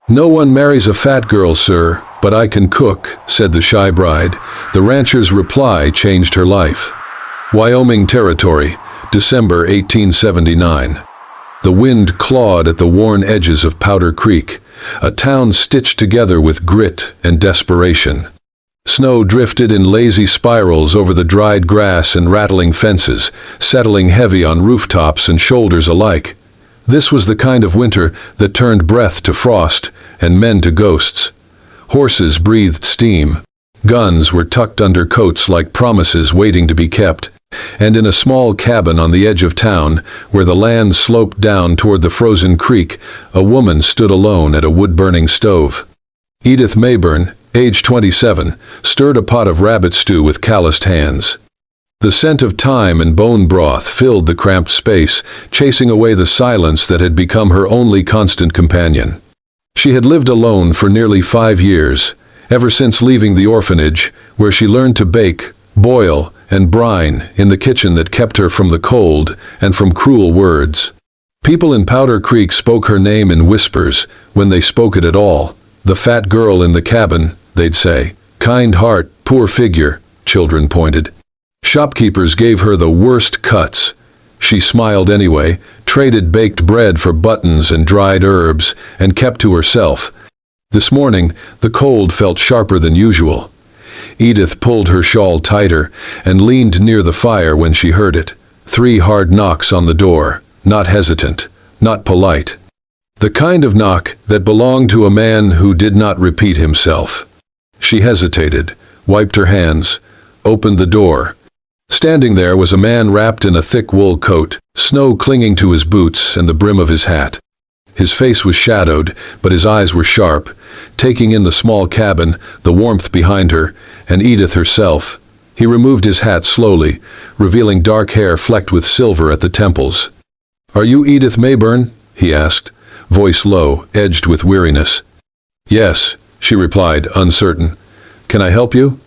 "No one marries a fat girl, sir, but I can cook," said the shy bride. The rancher's reply changed her life. Wyoming Territory, December 1879. The wind clawed at the worn edges of Powder Creek, a town stitched together with grit and desperation. Snow drifted in lazy spirals over the dried grass and rattling fences, settling heavy on rooftops and shoulders alike. This was the kind of winter that turned breath to frost and men to ghosts. Horses breathed steam. Guns were tucked under coats like promises waiting to be kept. And in a small cabin on the edge of town, where the land sloped down toward the frozen creek, a woman stood alone at a wood-burning stove. Edith Mayburn, age 27, stirred a pot of rabbit stew with calloused hands. The scent of thyme and bone broth filled the cramped space, chasing away the silence that had become her only constant companion. She had lived alone for nearly 5 years, ever since leaving the orphanage, where she learned to bake, boil, and brine in the kitchen that kept her from the cold and from cruel words. People in Powder Creek spoke her name in whispers, when they spoke it at all. "The fat girl in the cabin," they'd say. "Kind heart, poor figure," children pointed. Shopkeepers gave her the worst cuts. She smiled anyway, traded baked bread for buttons and dried herbs, and kept to herself. This morning, the cold felt sharper than usual. Edith pulled her shawl tighter and leaned near the fire when she heard it. 3 hard knocks on the door, not hesitant, not polite. The kind of knock that belonged to a man who did not repeat himself. She hesitated, wiped her hands, opened the door. Standing there was a man wrapped in a thick wool coat, snow clinging to his boots and the brim of his hat. His face was shadowed, but his eyes were sharp, taking in the small cabin, the warmth behind her, and Edith herself. He removed his hat slowly, revealing dark hair flecked with silver at the temples. "Are you Edith Mayburn?" he asked, voice low, edged with weariness. "Yes," she replied, uncertain. "Can I help you?"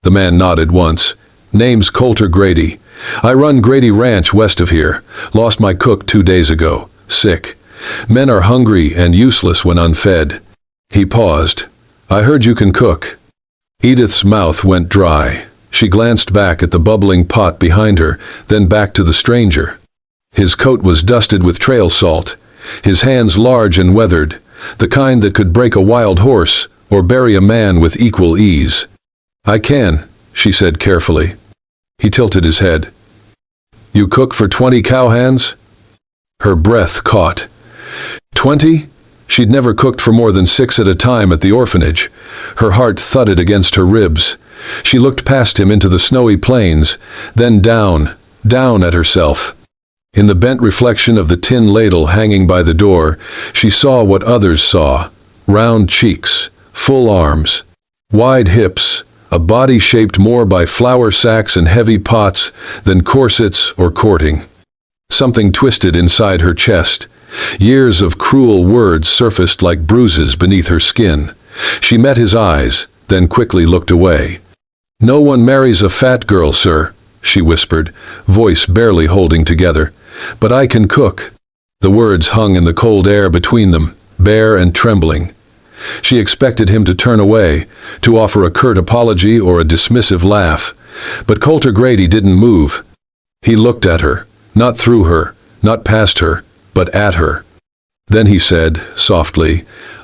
The man nodded once. "Name's Colter Grady. I run Grady Ranch west of here. Lost my cook 2 days ago. Sick. Men are hungry and useless when unfed." He paused. "I heard you can cook." Edith's mouth went dry. She glanced back at the bubbling pot behind her, then back to the stranger. His coat was dusted with trail salt, his hands large and weathered, the kind that could break a wild horse or bury a man with equal ease. "I can," she said carefully. He tilted his head. "You cook for 20 cowhands?" Her breath caught. 20? She'd never cooked for more than 6 at a time at the orphanage. Her heart thudded against her ribs. She looked past him into the snowy plains, then down at herself. In the bent reflection of the tin ladle hanging by the door, she saw what others saw: round cheeks, full arms, wide hips, a body shaped more by flour sacks and heavy pots than corsets or courting. Something twisted inside her chest. Years of cruel words surfaced like bruises beneath her skin. She met his eyes, then quickly looked away. "No one marries a fat girl, sir," she whispered, voice barely holding together. "But I can cook." The words hung in the cold air between them, bare and trembling. She expected him to turn away, to offer a curt apology or a dismissive laugh. But Colter Grady didn't move. He looked at her, not through her, not past her, but at her. Then he said, softly,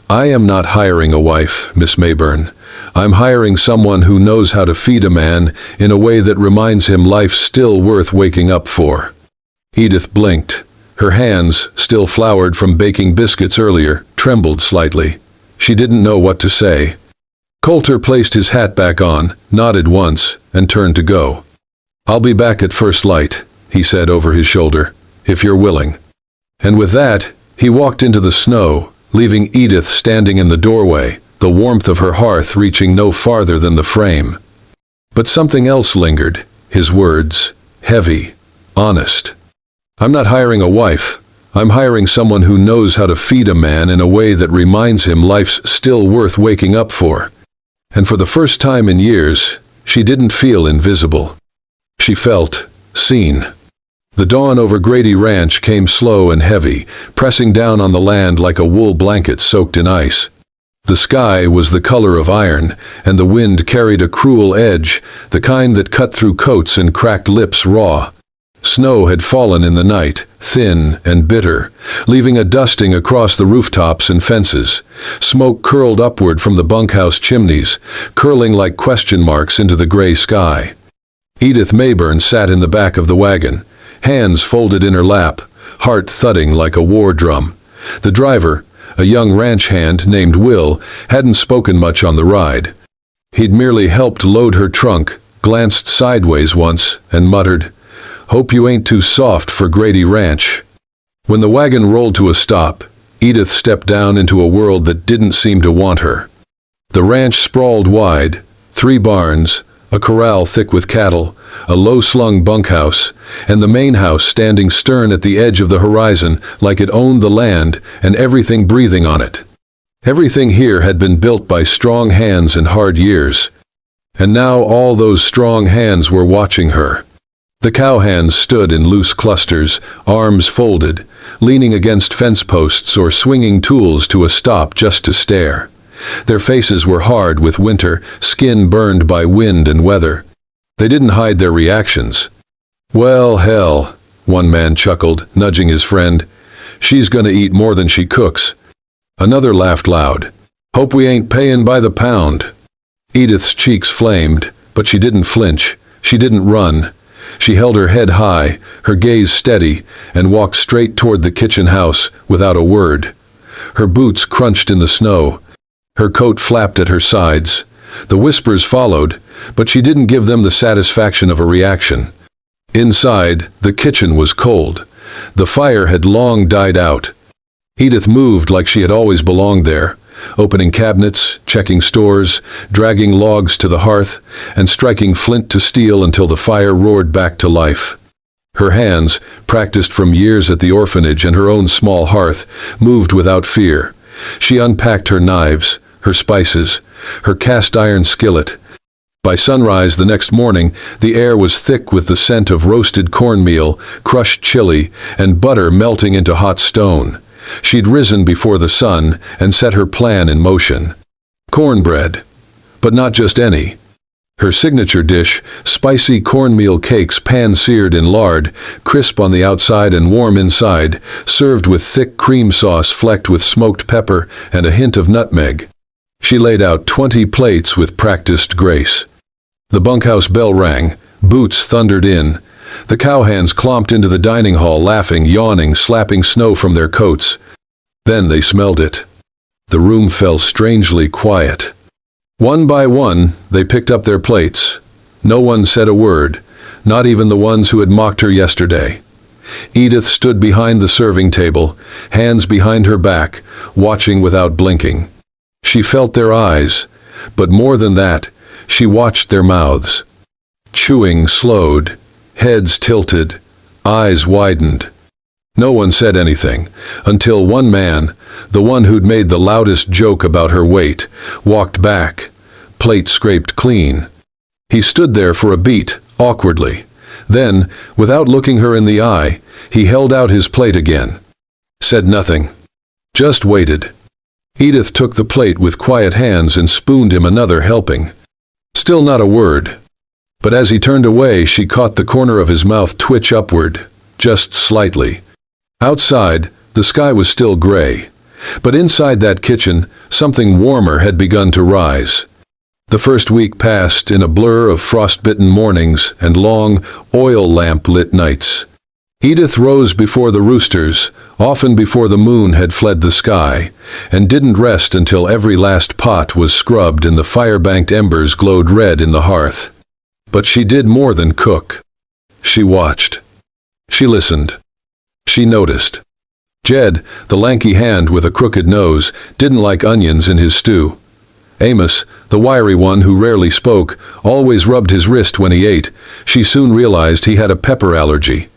"I am not hiring a wife, Miss Mayburn. I'm hiring someone who knows how to feed a man in a way that reminds him life's still worth waking up for." Edith blinked. Her hands, still floured from baking biscuits earlier, trembled slightly. She didn't know what to say. Colter placed his hat back on, nodded once, and turned to go. "I'll be back at first light," he said over his shoulder, "if you're willing." And with that, he walked into the snow, leaving Edith standing in the doorway, the warmth of her hearth reaching no farther than the frame. But something else lingered, his words, heavy, honest. "I'm not hiring a wife. I'm hiring someone who knows how to feed a man in a way that reminds him life's still worth waking up for." And for the first time in years, she didn't feel invisible. She felt seen. The dawn over Grady Ranch came slow and heavy, pressing down on the land like a wool blanket soaked in ice. The sky was the color of iron, and the wind carried a cruel edge, the kind that cut through coats and cracked lips raw. Snow had fallen in the night, thin and bitter, leaving a dusting across the rooftops and fences. Smoke curled upward from the bunkhouse chimneys, curling like question marks into the gray sky. Edith Mayburn sat in the back of the wagon, hands folded in her lap, heart thudding like a war drum. The driver, a young ranch hand named Will, hadn't spoken much on the ride. He'd merely helped load her trunk, glanced sideways once, and muttered, "Hope you ain't too soft for Grady Ranch." When the wagon rolled to a stop, Edith stepped down into a world that didn't seem to want her. The ranch sprawled wide, 3 barns, a corral thick with cattle, a low-slung bunkhouse, and the main house standing stern at the edge of the horizon like it owned the land and everything breathing on it. Everything here had been built by strong hands and hard years. And now all those strong hands were watching her. The cowhands stood in loose clusters, arms folded, leaning against fence posts or swinging tools to a stop just to stare. Their faces were hard with winter, skin burned by wind and weather. They didn't hide their reactions. "Well, hell," one man chuckled, nudging his friend. "She's gonna eat more than she cooks." Another laughed loud. "Hope we ain't paying by the pound." Edith's cheeks flamed, but she didn't flinch. She didn't run. She held her head high, her gaze steady, and walked straight toward the kitchen house without a word. Her boots crunched in the snow. Her coat flapped at her sides. The whispers followed, but she didn't give them the satisfaction of a reaction. Inside, the kitchen was cold. The fire had long died out. Edith moved like she had always belonged there, opening cabinets, checking stores, dragging logs to the hearth, and striking flint to steel until the fire roared back to life. Her hands, practiced from years at the orphanage and her own small hearth, moved without fear. She unpacked her knives, her spices, her cast-iron skillet. By sunrise the next morning, the air was thick with the scent of roasted cornmeal, crushed chili, and butter melting into hot stone. She'd risen before the sun and set her plan in motion. Cornbread. But not just any. Her signature dish, spicy cornmeal cakes pan-seared in lard, crisp on the outside and warm inside, served with thick cream sauce flecked with smoked pepper and a hint of nutmeg. She laid out 20 plates with practiced grace. The bunkhouse bell rang, boots thundered in. The cowhands clomped into the dining hall laughing, yawning, slapping snow from their coats. Then they smelled it. The room fell strangely quiet. One by one, they picked up their plates. No one said a word, not even the ones who had mocked her yesterday. Edith stood behind the serving table, hands behind her back, watching without blinking. She felt their eyes, but more than that, she watched their mouths. Chewing slowed, heads tilted, eyes widened. No one said anything, until one man, the one who'd made the loudest joke about her weight, walked back, plate scraped clean. He stood there for a beat, awkwardly. Then, without looking her in the eye, he held out his plate again. Said nothing. Just waited. Edith took the plate with quiet hands and spooned him another helping. Still not a word. But as he turned away, she caught the corner of his mouth twitch upward, just slightly. Outside, the sky was still gray. But inside that kitchen, something warmer had begun to rise. The first week passed in a blur of frostbitten mornings and long, oil lamp-lit nights. Edith rose before the roosters, often before the moon had fled the sky, and didn't rest until every last pot was scrubbed and the fire-banked embers glowed red in the hearth. But she did more than cook. She watched. She listened. She noticed. Jed, the lanky hand with a crooked nose, didn't like onions in his stew. Amos, the wiry one who rarely spoke, always rubbed his wrist when he ate. She soon realized he had a pepper allergy.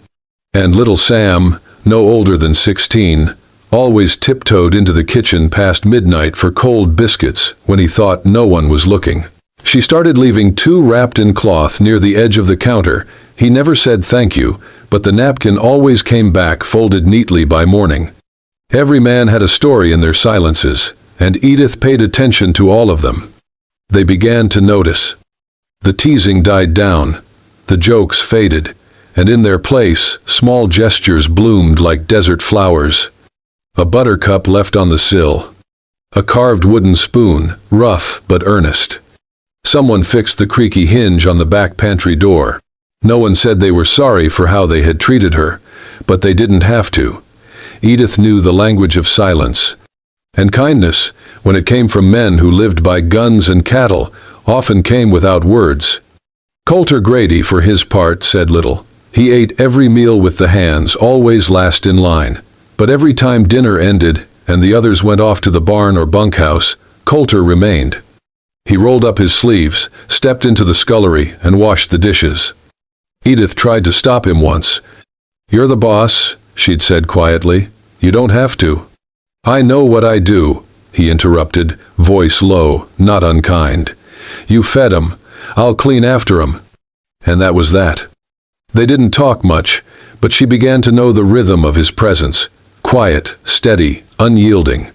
And little Sam, no older than 16, always tiptoed into the kitchen past midnight for cold biscuits when he thought no one was looking. She started leaving 2 wrapped in cloth near the edge of the counter. He never said thank you, but the napkin always came back folded neatly by morning. Every man had a story in their silences, and Edith paid attention to all of them. They began to notice. The teasing died down, the jokes faded, and in their place, small gestures bloomed like desert flowers. A buttercup left on the sill. A carved wooden spoon, rough but earnest. Someone fixed the creaky hinge on the back pantry door. No one said they were sorry for how they had treated her, but they didn't have to. Edith knew the language of silence. And kindness, when it came from men who lived by guns and cattle, often came without words. Coulter Grady, for his part, said little. He ate every meal with the hands, always last in line. But every time dinner ended, and the others went off to the barn or bunkhouse, Coulter remained. He rolled up his sleeves, stepped into the scullery, and washed the dishes. Edith tried to stop him once. "You're the boss," she'd said quietly. "You don't have to." "I know what I do," he interrupted, voice low, not unkind. "You fed 'em. I'll clean after 'em." And that was that. They didn't talk much, but she began to know the rhythm of his presence, quiet, steady, unyielding.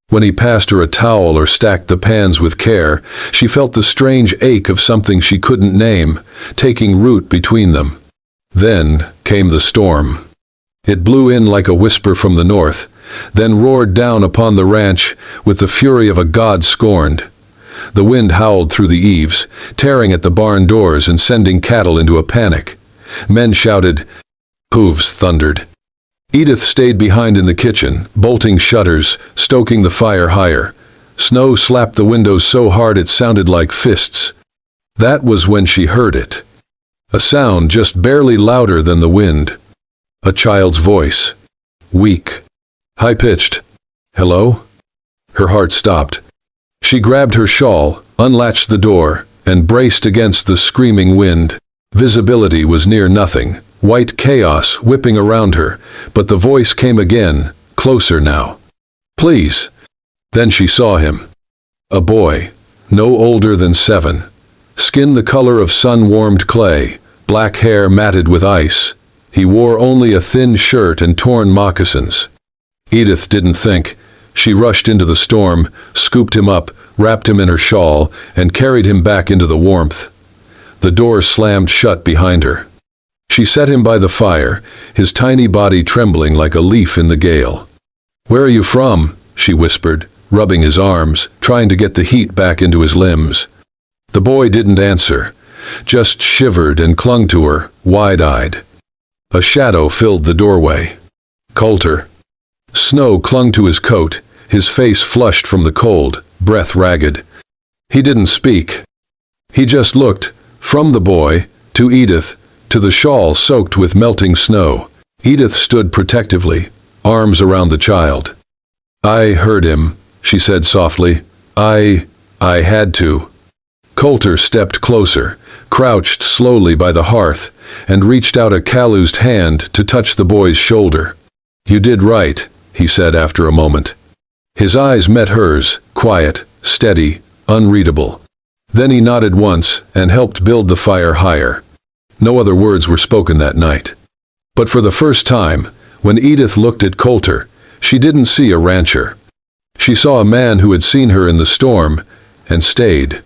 When he passed her a towel or stacked the pans with care, she felt the strange ache of something she couldn't name, taking root between them. Then came the storm. It blew in like a whisper from the north, then roared down upon the ranch with the fury of a god scorned. The wind howled through the eaves, tearing at the barn doors and sending cattle into a panic. Men shouted. Hooves thundered. Edith stayed behind in the kitchen, bolting shutters, stoking the fire higher. Snow slapped the windows so hard it sounded like fists. That was when she heard it. A sound just barely louder than the wind. A child's voice. Weak. High-pitched. "Hello?" Her heart stopped. She grabbed her shawl, unlatched the door, and braced against the screaming wind. Visibility was near nothing, white chaos whipping around her, but the voice came again, closer now. "Please." Then she saw him. A boy, no older than 7. Skin the color of sun-warmed clay, black hair matted with ice. He wore only a thin shirt and torn moccasins. Edith didn't think. She rushed into the storm, scooped him up, wrapped him in her shawl, and carried him back into the warmth. The door slammed shut behind her. She set him by the fire, his tiny body trembling like a leaf in the gale. "Where are you from?" she whispered, rubbing his arms, trying to get the heat back into his limbs. The boy didn't answer, just shivered and clung to her, wide-eyed. A shadow filled the doorway. Coulter. Snow clung to his coat, his face flushed from the cold, breath ragged. He didn't speak. He just looked, from the boy, to Edith, to the shawl soaked with melting snow. Edith stood protectively, arms around the child. "I heard him," she said softly. I had to." Coulter stepped closer, crouched slowly by the hearth, and reached out a calloused hand to touch the boy's shoulder. "You did right," he said after a moment. His eyes met hers, quiet, steady, unreadable. Then he nodded once and helped build the fire higher. No other words were spoken that night. But for the first time, when Edith looked at Coulter, she didn't see a rancher. She saw a man who had seen her in the storm and stayed.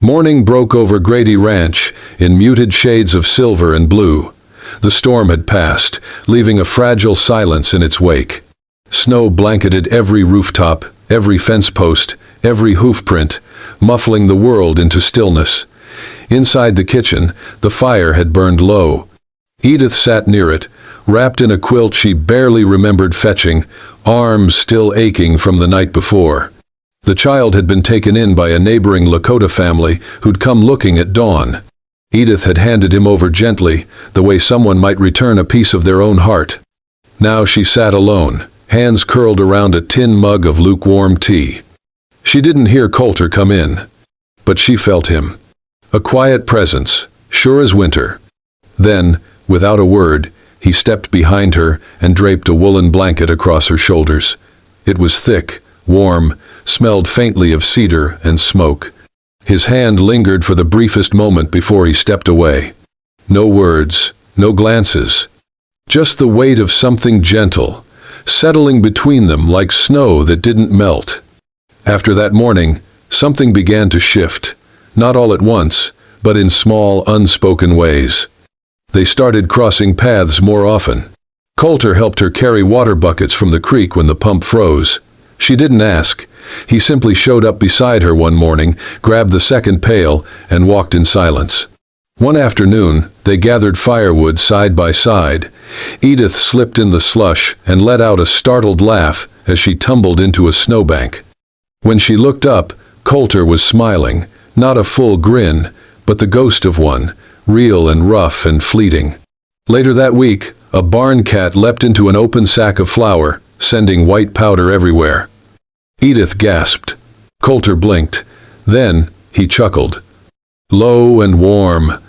Morning broke over Grady Ranch in muted shades of silver and blue. The storm had passed, leaving a fragile silence in its wake. Snow blanketed every rooftop, every fence post, every hoofprint, muffling the world into stillness. Inside the kitchen, the fire had burned low. Edith sat near it, wrapped in a quilt she barely remembered fetching, arms still aching from the night before. The child had been taken in by a neighboring Lakota family who'd come looking at dawn. Edith had handed him over gently, the way someone might return a piece of their own heart. Now she sat alone, hands curled around a tin mug of lukewarm tea. She didn't hear Coulter come in, but she felt him. A quiet presence, sure as winter. Then, without a word, he stepped behind her and draped a woolen blanket across her shoulders. It was thick, warm, smelled faintly of cedar and smoke. His hand lingered for the briefest moment before he stepped away. No words, no glances. Just the weight of something gentle, settling between them like snow that didn't melt. After that morning, something began to shift, not all at once, but in small, unspoken ways. They started crossing paths more often. Coulter helped her carry water buckets from the creek when the pump froze. She didn't ask. He simply showed up beside her one morning, grabbed the second pail, and walked in silence. One afternoon, they gathered firewood side by side. Edith slipped in the slush and let out a startled laugh as she tumbled into a snowbank. When she looked up, Coulter was smiling, not a full grin, but the ghost of one, real and rough and fleeting. Later that week, a barn cat leapt into an open sack of flour, sending white powder everywhere. Edith gasped. Coulter blinked. Then, he chuckled. Low and warm.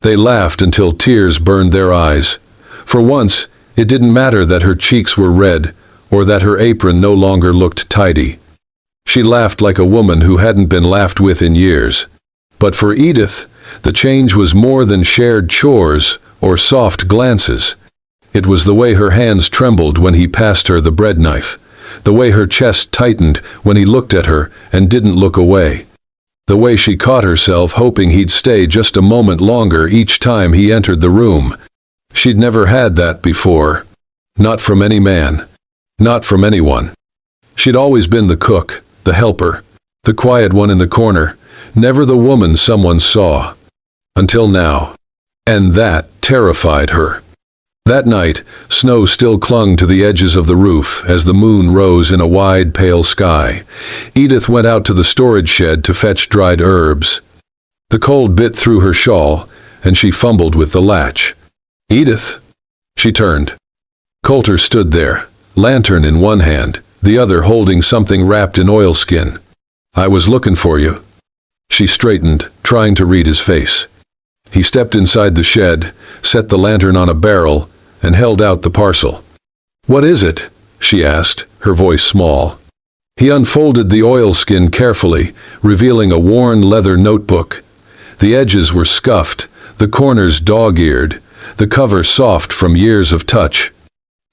They laughed until tears burned their eyes. For once, it didn't matter that her cheeks were red, or that her apron no longer looked tidy. She laughed like a woman who hadn't been laughed with in years. But for Edith, the change was more than shared chores or soft glances. It was the way her hands trembled when he passed her the bread knife, the way her chest tightened when he looked at her and didn't look away, the way she caught herself hoping he'd stay just a moment longer each time he entered the room. She'd never had that before. Not from any man. Not from anyone. She'd always been the cook, the helper, the quiet one in the corner, never the woman someone saw. Until now. And that terrified her. That night, snow still clung to the edges of the roof as the moon rose in a wide, pale sky. Edith went out to the storage shed to fetch dried herbs. The cold bit through her shawl, and she fumbled with the latch. Edith! She turned. Coulter stood there, lantern in one hand, the other holding something wrapped in oilskin. I was looking for you. She straightened, trying to read his face. He stepped inside the shed, set the lantern on a barrel, and held out the parcel. What is it? She asked, her voice small. He unfolded the oilskin carefully, revealing a worn leather notebook. The edges were scuffed, the corners dog-eared, the cover soft from years of touch.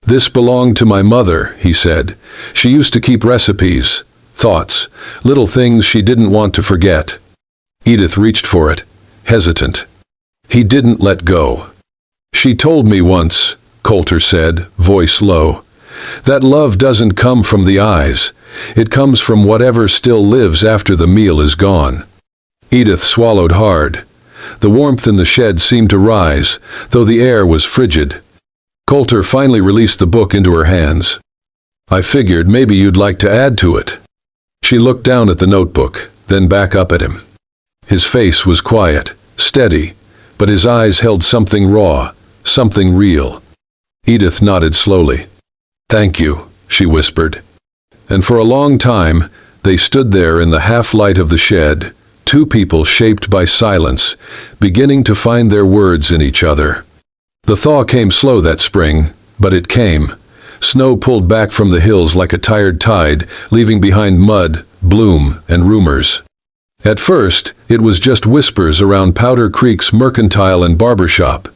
This belonged to my mother, he said. She used to keep recipes, thoughts, little things she didn't want to forget. Edith reached for it, hesitant. He didn't let go. She told me once, Coulter said, voice low, that love doesn't come from the eyes. It comes from whatever still lives after the meal is gone. Edith swallowed hard. The warmth in the shed seemed to rise, though the air was frigid. Coulter finally released the book into her hands. I figured maybe you'd like to add to it. She looked down at the notebook, then back up at him. His face was quiet, steady, but his eyes held something raw, something real. Edith nodded slowly. Thank you, she whispered. And for a long time, they stood there in the half-light of the shed, two people shaped by silence, beginning to find their words in each other. The thaw came slow that spring, but it came. Snow pulled back from the hills like a tired tide, leaving behind mud, bloom, and rumors. At first, it was just whispers around Powder Creek's mercantile and barber shop,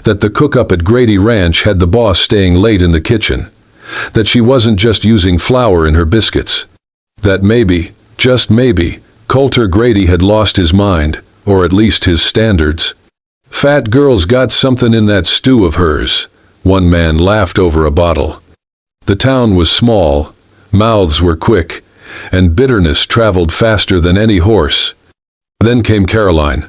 that the cook-up at Grady Ranch had the boss staying late in the kitchen, that she wasn't just using flour in her biscuits, that maybe, just maybe, Coulter Grady had lost his mind, or at least his standards. Fat girl's got something in that stew of hers, one man laughed over a bottle. The town was small, mouths were quick, and bitterness traveled faster than any horse. Then came Caroline.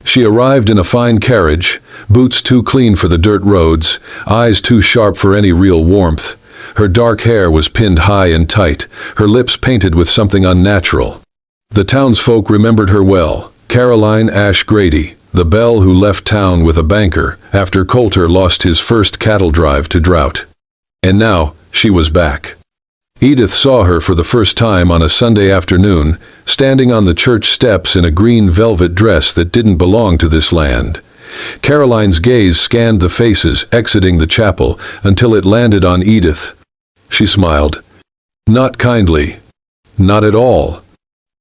She arrived in a fine carriage, boots too clean for the dirt roads, eyes too sharp for any real warmth. Her dark hair was pinned high and tight, her lips painted with something unnatural. The townsfolk remembered her well, Caroline Ash Grady, the belle who left town with a banker after Coulter lost his first cattle drive to drought. And now, she was back. Edith saw her for the first time on a Sunday afternoon, standing on the church steps in a green velvet dress that didn't belong to this land. Caroline's gaze scanned the faces exiting the chapel until it landed on Edith. She smiled. Not kindly. Not at all.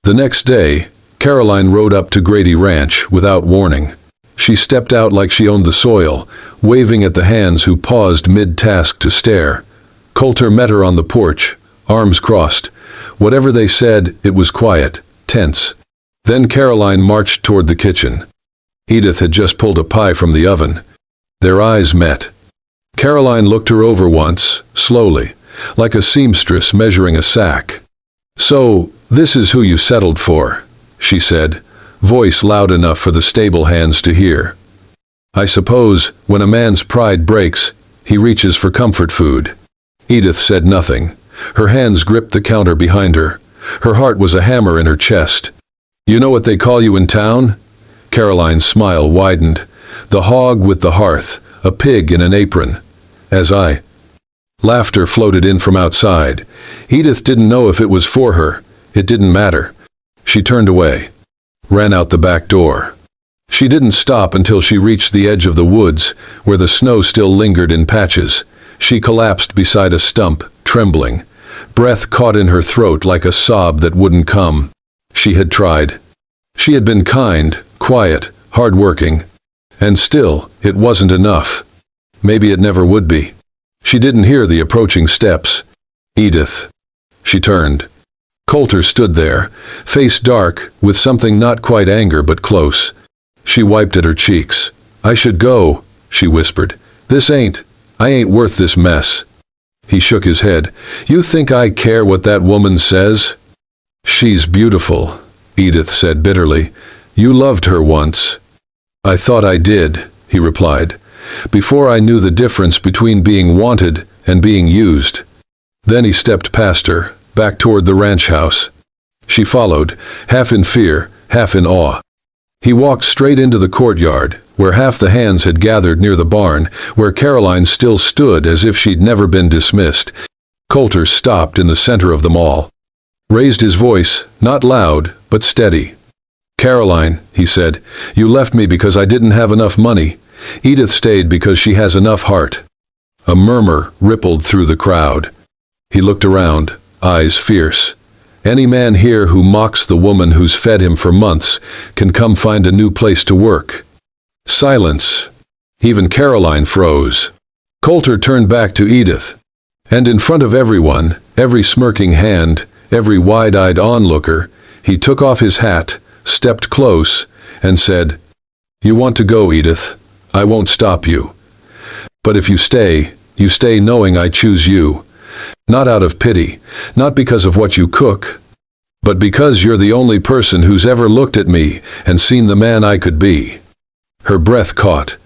The next day, Caroline rode up to Grady Ranch without warning. She stepped out like she owned the soil, waving at the hands who paused mid-task to stare. Coulter met her on the porch, arms crossed. Whatever they said, it was quiet, tense. Then Caroline marched toward the kitchen. Edith had just pulled a pie from the oven. Their eyes met. Caroline looked her over once, slowly, like a seamstress measuring a sack. "So, this is who you settled for," she said, voice loud enough for the stable hands to hear. "I suppose, when a man's pride breaks, he reaches for comfort food." Edith said nothing. Her hands gripped the counter behind her. Her heart was a hammer in her chest. "You know what they call you in town?" Caroline's smile widened. "The hog with the hearth, a pig in an apron." As I. Laughter floated in from outside. Edith didn't know if it was for her. It didn't matter. She turned away. Ran out the back door. She didn't stop until she reached the edge of the woods, where the snow still lingered in patches. She collapsed beside a stump, trembling. Breath caught in her throat like a sob that wouldn't come. She had tried. She had been kind, quiet, hard-working. And still, it wasn't enough. Maybe it never would be. She didn't hear the approaching steps. Edith. She turned. Coulter stood there, face dark, with something not quite anger but close. She wiped at her cheeks. "I should go," she whispered. I ain't worth this mess." He shook his head. "You think I care what that woman says?" "She's beautiful," Edith said bitterly. "You loved her once." "I thought I did," he replied, "before I knew the difference between being wanted and being used." Then he stepped past her, back toward the ranch house. She followed, half in fear, half in awe. He walked straight into the courtyard, where half the hands had gathered near the barn, where Caroline still stood as if she'd never been dismissed. Coulter stopped in the center of them all. Raised his voice, not loud, but steady. "Caroline," he said, "you left me because I didn't have enough money. Edith stayed because she has enough heart." A murmur rippled through the crowd. He looked around, eyes fierce. "Any man here who mocks the woman who's fed him for months can come find a new place to work." Silence. Even Caroline froze. Coulter turned back to Edith. And in front of everyone, every smirking hand, every wide-eyed onlooker, he took off his hat, stepped close, and said, "You want to go, Edith. I won't stop you. But if you stay knowing I choose you. Not out of pity, not because of what you cook, but because you're the only person who's ever looked at me and seen the man I could be." Her breath caught.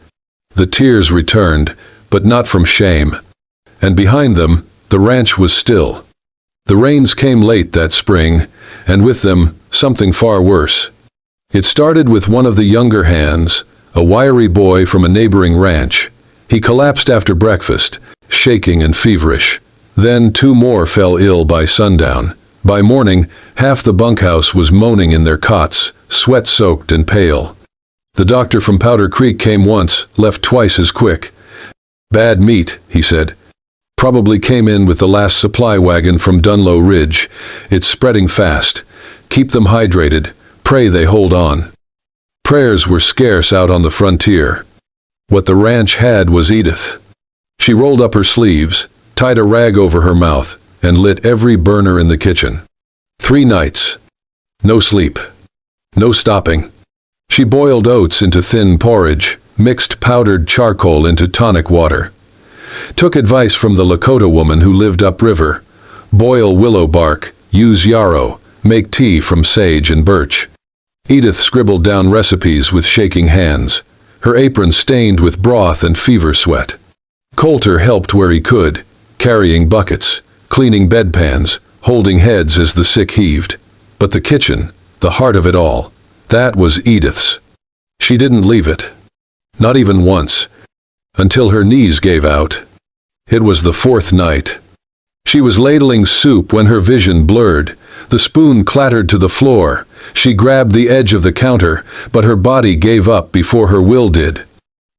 The tears returned, but not from shame. And behind them, the ranch was still. The rains came late that spring, and with them, something far worse. It started with one of the younger hands, a wiry boy from a neighboring ranch. He collapsed after breakfast, shaking and feverish. Then 2 more fell ill by sundown. By morning, half the bunkhouse was moaning in their cots, sweat-soaked and pale. The doctor from Powder Creek came once, left twice as quick. "Bad meat," he said. "Probably came in with the last supply wagon from Dunlow Ridge. It's spreading fast. Keep them hydrated. Pray they hold on." Prayers were scarce out on the frontier. What the ranch had was Edith. She rolled up her sleeves, tied a rag over her mouth, and lit every burner in the kitchen. 3 nights. No sleep. No stopping. She boiled oats into thin porridge, mixed powdered charcoal into tonic water. Took advice from the Lakota woman who lived upriver. Boil willow bark, use yarrow, make tea from sage and birch. Edith scribbled down recipes with shaking hands, her apron stained with broth and fever sweat. Coulter helped where he could, carrying buckets, cleaning bedpans, holding heads as the sick heaved. But the kitchen, the heart of it all, that was Edith's. She didn't leave it. Not even once. Until her knees gave out. It was the 4th night. She was ladling soup when her vision blurred. The spoon clattered to the floor. She grabbed the edge of the counter, but her body gave up before her will did.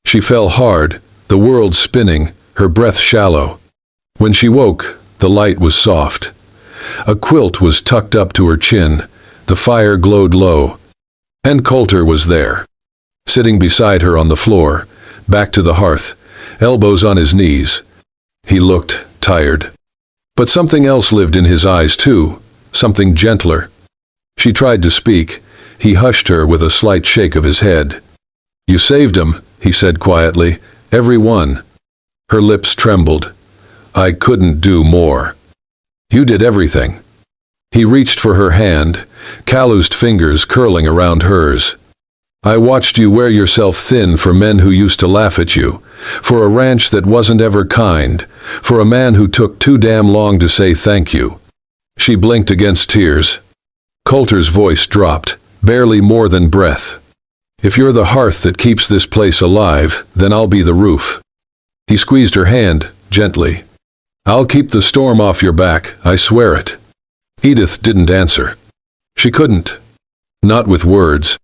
She fell hard, the world spinning, her breath shallow. When she woke, the light was soft. A quilt was tucked up to her chin. The fire glowed low. And Coulter was there, sitting beside her on the floor, back to the hearth, elbows on his knees. He looked tired. But something else lived in his eyes too, something gentler. She tried to speak. He hushed her with a slight shake of his head. "You saved him," he said quietly. "Every one." Her lips trembled. "I couldn't do more." "You did everything." He reached for her hand, calloused fingers curling around hers. "I watched you wear yourself thin for men who used to laugh at you, for a ranch that wasn't ever kind, for a man who took too damn long to say thank you." She blinked against tears. Coulter's voice dropped, barely more than breath. "If you're the hearth that keeps this place alive, then I'll be the roof." He squeezed her hand, gently. "I'll keep the storm off your back, I swear it." Edith didn't answer. She couldn't. Not with words.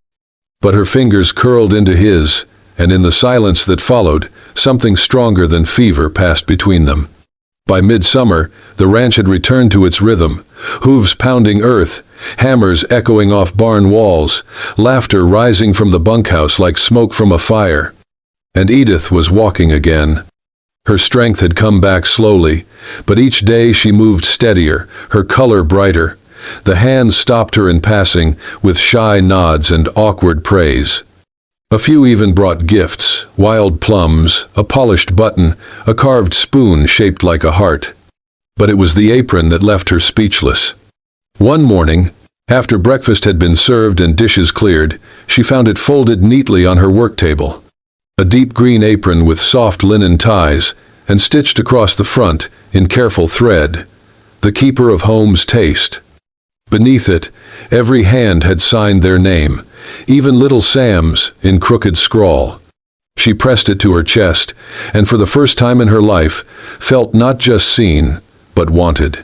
But her fingers curled into his, and in the silence that followed, something stronger than fever passed between them. By midsummer, the ranch had returned to its rhythm, hooves pounding earth, hammers echoing off barn walls, laughter rising from the bunkhouse like smoke from a fire. And Edith was walking again. Her strength had come back slowly, but each day she moved steadier, her color brighter. The hands stopped her in passing, with shy nods and awkward praise. A few even brought gifts, wild plums, a polished button, a carved spoon shaped like a heart. But it was the apron that left her speechless. One morning, after breakfast had been served and dishes cleared, she found it folded neatly on her work table. A deep green apron with soft linen ties, and stitched across the front, in careful thread, "The Keeper of Home's Taste." Beneath it, every hand had signed their name, even little Sam's, in crooked scrawl. She pressed it to her chest, and for the first time in her life, felt not just seen, but wanted.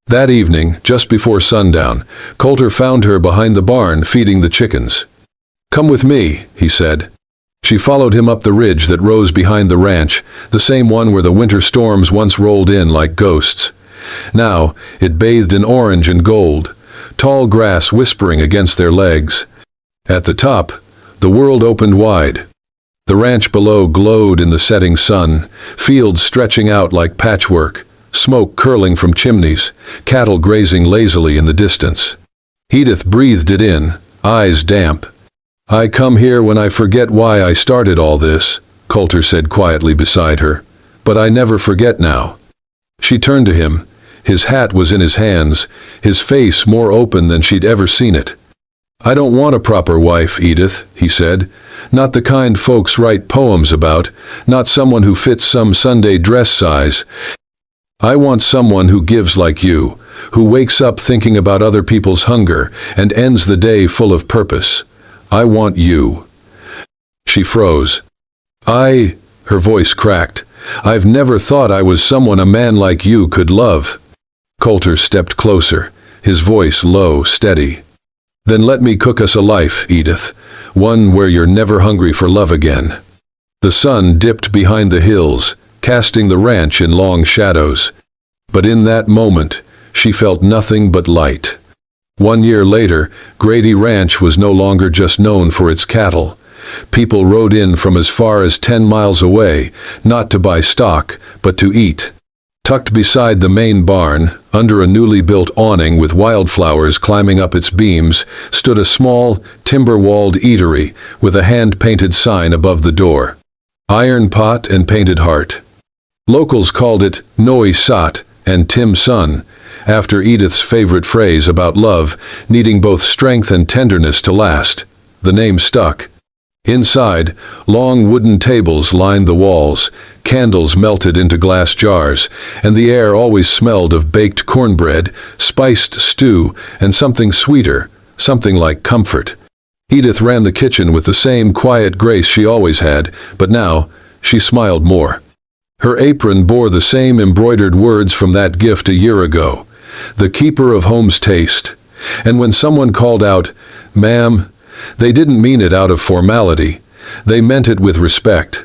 That evening, just before sundown, Coulter found her behind the barn feeding the chickens. "Come with me," he said. She followed him up the ridge that rose behind the ranch, the same one where the winter storms once rolled in like ghosts. Now, it bathed in orange and gold, tall grass whispering against their legs. At the top, the world opened wide. The ranch below glowed in the setting sun, fields stretching out like patchwork, smoke curling from chimneys, cattle grazing lazily in the distance. Edith breathed it in, eyes damp. "I come here when I forget why I started all this," Coulter said quietly beside her. "But I never forget now." She turned to him. His hat was in his hands, his face more open than she'd ever seen it. "I don't want a proper wife, Edith," he said. "Not the kind folks write poems about, not someone who fits some Sunday dress size. I want someone who gives like you, who wakes up thinking about other people's hunger and ends the day full of purpose. I want you." She froze. Her voice cracked. "I've never thought I was someone a man like you could love." Coulter stepped closer, his voice low, steady. "Then let me cook us a life, Edith, one where you're never hungry for love again." The sun dipped behind the hills, casting the ranch in long shadows. But in that moment, she felt nothing but light. 1 year later, Grady Ranch was no longer just known for its cattle. People rode in from as far as 10 miles away, not to buy stock, but to eat. Tucked beside the main barn, under a newly built awning with wildflowers climbing up its beams, stood a small, timber-walled eatery with a hand-painted sign above the door. "Iron Pot and Painted Heart." Locals called it Noi Sat and Tim Sun, after Edith's favorite phrase about love needing both strength and tenderness to last. The name stuck. Inside, long wooden tables lined the walls, candles melted into glass jars, and the air always smelled of baked cornbread, spiced stew, and something sweeter, something like comfort. Edith ran the kitchen with the same quiet grace she always had, but now, she smiled more. Her apron bore the same embroidered words from that gift a year ago. "The Keeper of Home's Taste." And when someone called out, "Ma'am," they didn't mean it out of formality. They meant it with respect.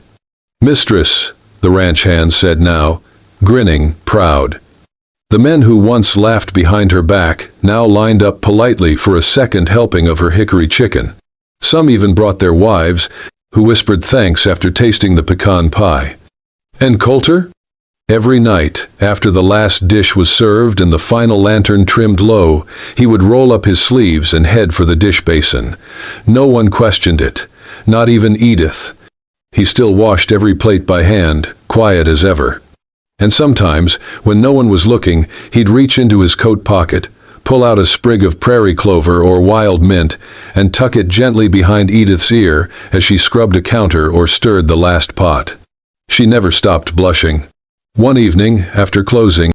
"Mistress," the ranch hand said now, grinning, proud. The men who once laughed behind her back now lined up politely for a second helping of her hickory chicken. Some even brought their wives, who whispered thanks after tasting the pecan pie. "And Coulter?" Every night, after the last dish was served and the final lantern trimmed low, he would roll up his sleeves and head for the dish basin. No one questioned it, not even Edith. He still washed every plate by hand, quiet as ever. And sometimes, when no one was looking, he'd reach into his coat pocket, pull out a sprig of prairie clover or wild mint, and tuck it gently behind Edith's ear as she scrubbed a counter or stirred the last pot. She never stopped blushing. One evening, after closing,